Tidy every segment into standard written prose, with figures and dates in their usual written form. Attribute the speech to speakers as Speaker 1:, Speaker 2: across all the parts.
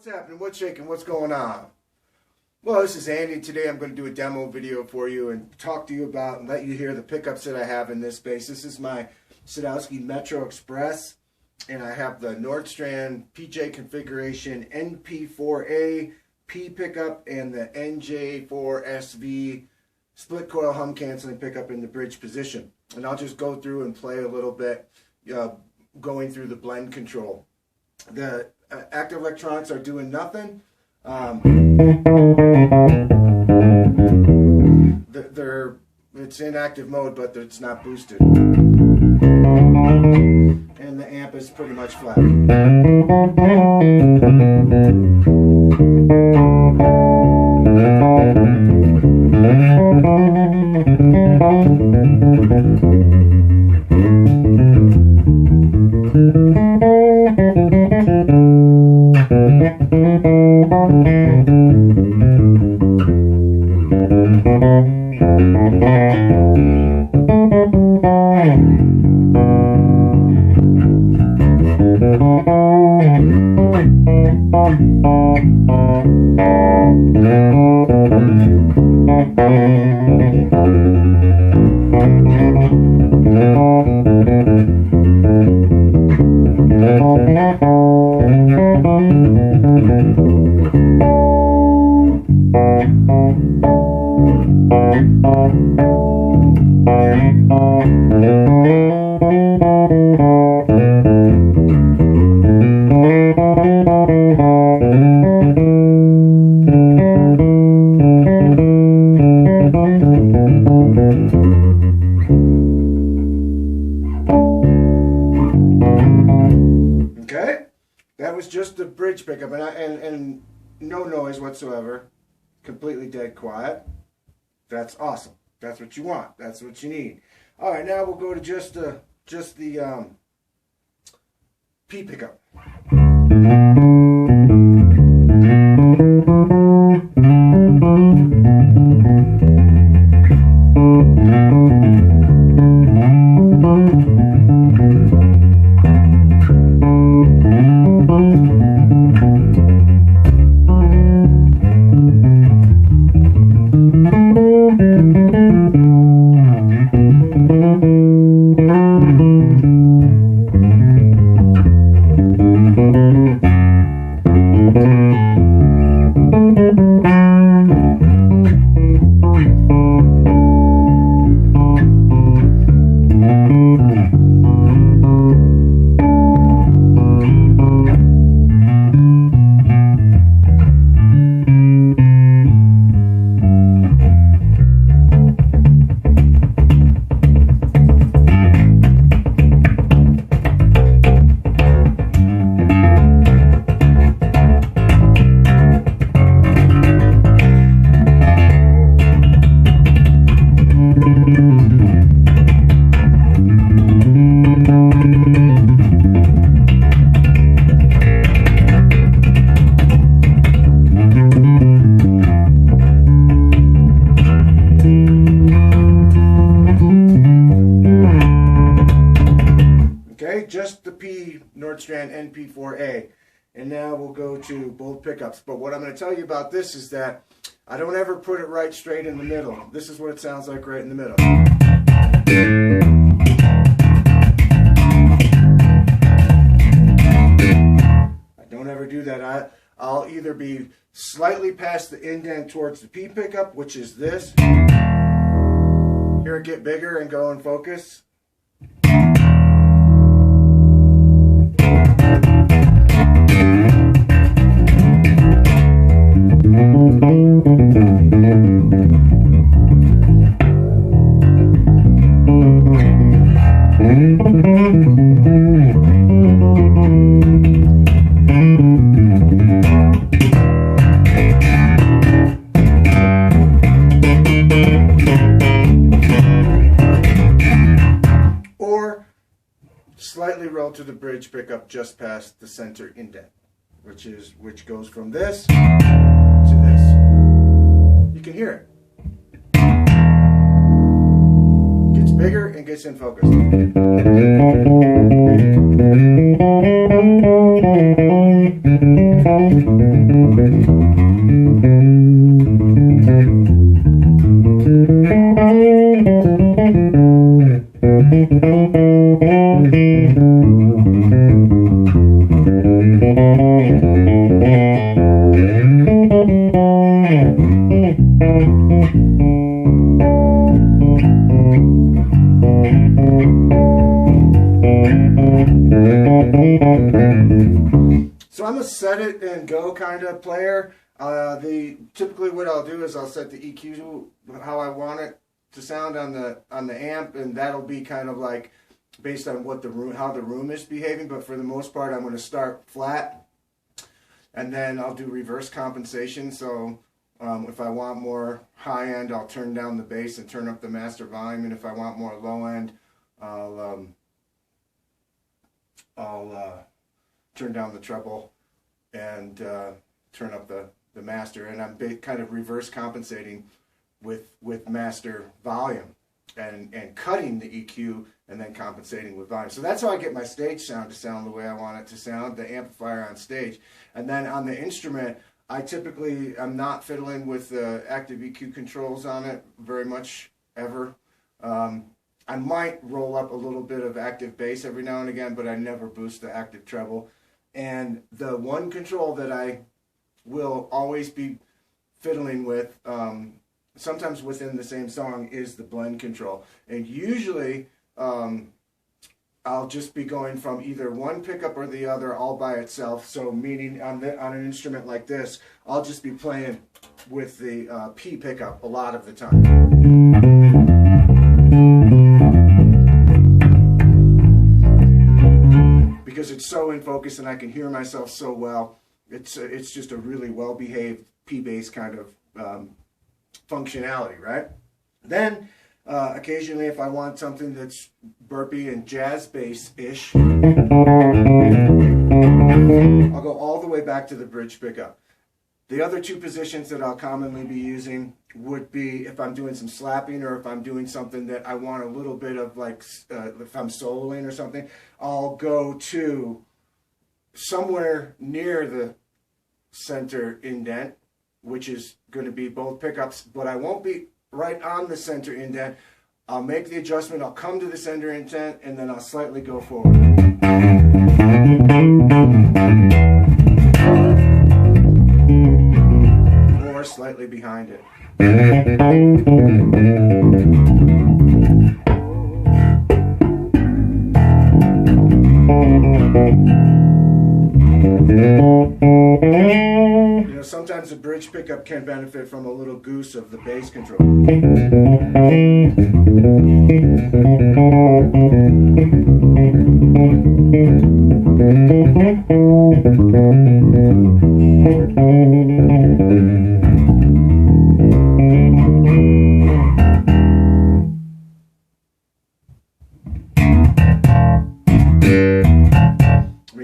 Speaker 1: What's happening? What's shaking? What's going on? Well, this is Andy. Today I'm going to do a demo video for you and talk to you about and let you hear the pickups that I have in this bass. This is my Sadowsky Metro Express, and I have the Nordstrand PJ configuration NP4-A P pickup and the NJ4-SV split coil hum canceling pickup in the bridge position. And I'll just go through and play a little bit going through the blend control. The active electronics are doing nothing. It's in active mode, but it's not boosted. And the amp is pretty much flat. Okay, that was just the bridge pickup, and no noise whatsoever, completely dead quiet. That's awesome. That's what you want. That's what you need. All right, now we'll go to just the P pickup. Just the P Nordstrand NP4-A. And now we'll go to both pickups. But what I'm going to tell you about this is that I don't ever put it right straight in the middle. This is what it sounds like right in the middle. I don't ever do that. I'll either be slightly past the indent towards the P pickup, which is this. Hear it get bigger and go in focus. Or slightly roll to the bridge pickup just past the center indent, which goes from this to this. You can hear it. Gets bigger and gets in focus. So I'm a set it and go kind of player. Typically what I'll do is I'll set the EQ how I want it to sound on the amp, and that'll be kind of like based on what how the room is behaving. But for the most part, I'm going to start flat, and then I'll do reverse compensation. So if I want more high end, I'll turn down the bass and turn up the master volume, and if I want more low end, I'll turn down the treble and turn up the master, and I'm kind of reverse compensating with master volume and cutting the EQ and then compensating with volume. So that's how I get my stage sound to sound the way I want it to sound, the amplifier on stage. And then on the instrument, I'm not fiddling with active EQ controls on it very much ever. I might roll up a little bit of active bass every now and again, but I never boost the active treble. And the one control that I will always be fiddling with, sometimes within the same song, is the blend control. And usually I'll just be going from either one pickup or the other all by itself. So meaning on an instrument like this, I'll just be playing with the P pickup a lot of the time. Because it's so in focus and I can hear myself so well. It's just a really well-behaved P-bass kind of functionality, right? Then occasionally, if I want something that's burpy and jazz bass-ish, I'll go all the way back to the bridge pickup. The other two positions that I'll commonly be using would be if I'm doing some slapping, or if I'm doing something that I want a little bit of, like if I'm soloing or something, I'll go to somewhere near the center indent, which is going to be both pickups, but I won't be right on the center indent. I'll make the adjustment, I'll come to the center indent, and then I'll slightly go forward. Or slightly behind it. You know, sometimes the bridge pickup can benefit from a little goose of the bass control.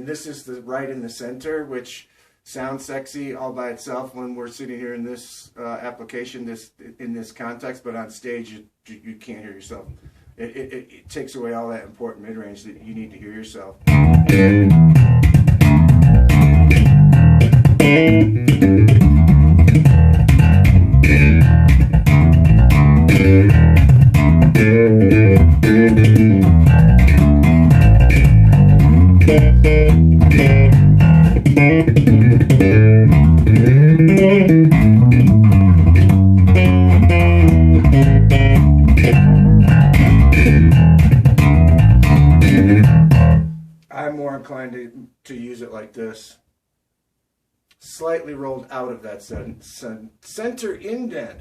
Speaker 1: This is the right in the center, which sounds sexy all by itself when we're sitting here in this application, in this context, but on stage you can't hear yourself. It takes away all that important mid-range that you need to hear yourself. I'm more inclined to use it like this. Slightly rolled out of that center indent.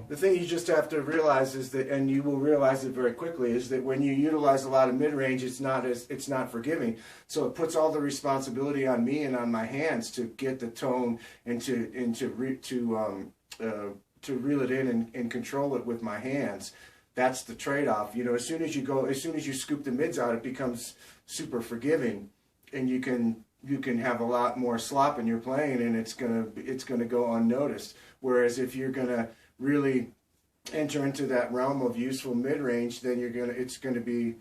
Speaker 1: The thing you just have to realize is that, and you will realize it very quickly, is that when you utilize a lot of mid-range, it's not forgiving. So it puts all the responsibility on me and on my hands to get the tone and to reel it in and control it with my hands. That's the trade-off. You know, as soon as you scoop the mids out, it becomes super forgiving, and you can have a lot more slop in your playing, and it's gonna go unnoticed. Whereas if you're gonna really enter into that realm of useful mid-range, then it's going to be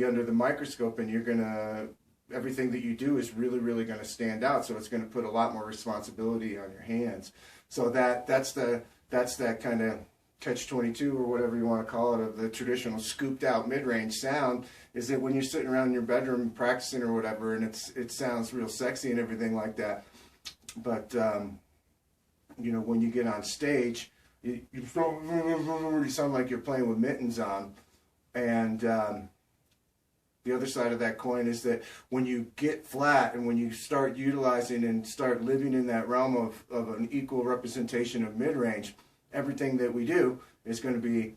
Speaker 1: under the microscope, and everything that you do is really going to stand out. So it's going to put a lot more responsibility on your hands. So that's that kind of catch-22 or whatever you want to call it of the traditional scooped out mid-range sound, is that when you're sitting around in your bedroom practicing or whatever, and it sounds real sexy and everything like that, but you know, when you get on stage, you sound like you're playing with mittens on. And the other side of that coin is that when you get flat and when you start utilizing and start living in that realm of an equal representation of mid-range, everything that we do is going to be,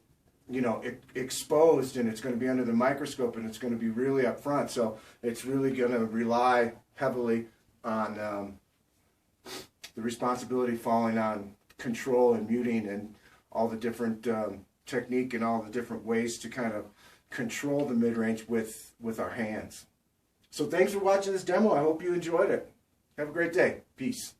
Speaker 1: you know, exposed, and it's going to be under the microscope, and it's going to be really up front. So it's really going to rely heavily on the responsibility falling on control and muting and all the different technique and all the different ways to kind of control the mid-range with our hands. So thanks for watching this demo. I hope you enjoyed it. Have a great day. Peace.